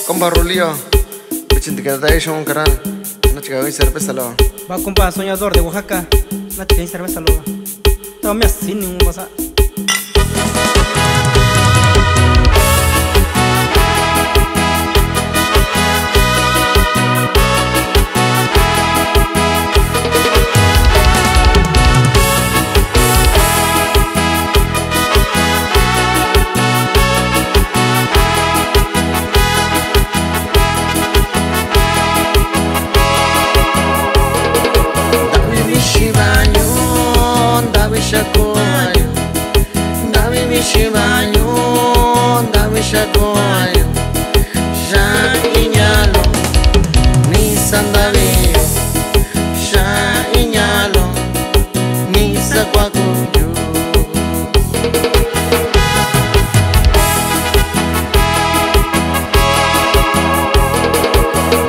compa Rulio, un canal, una chica de cerveza lo. Va compa soñador de Oaxaca, una chica de cerveza lo. Todavía sin ningún cosa. Davi Mishibayo, Davi Shakoyo, Sha Inyalo, Nisan Davi, Sha Inyalo, Nisa Kwakuyo.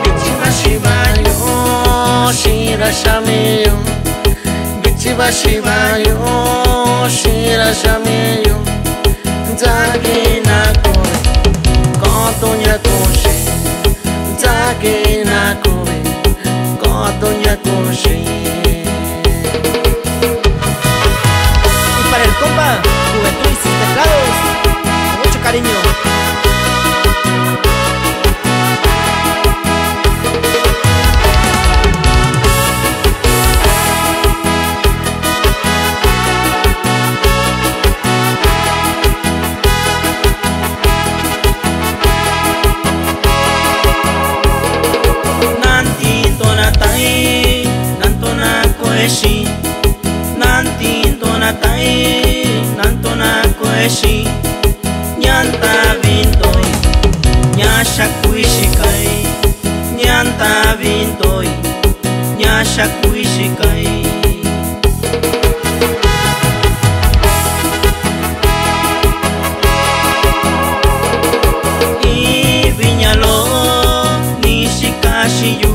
Bichiba Shibayo, Shira Shamiyo. Bichiba Shibayo, Shira Shamiyo, Zagi Nakoi, Kotonya Koshi, Zagi Nakoi, Kotonya Koshi. Y para el compa, Juventud y sus teclados, con mucho cariño. Nantona koeshi, nyanta vintoi, nyasha kuishikai, nyanta vintoi, nyasha kuishikai. I viñalo nishikashiyu,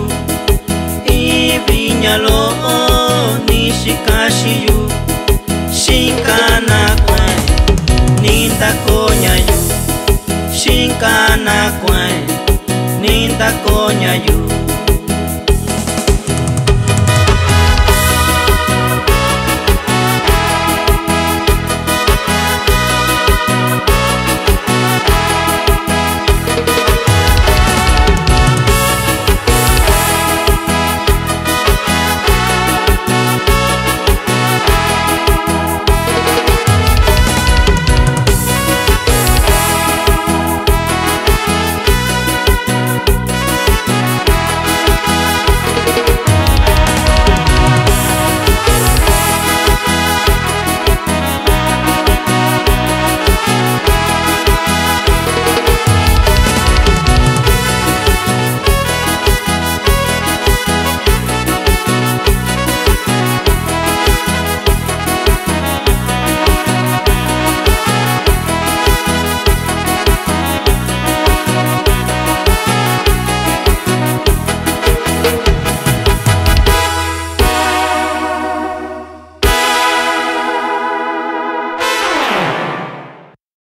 I viñalo nishikashiyu. Shinkana kwen, ninda konyayu. Shinkana kwen, ninda konyayu.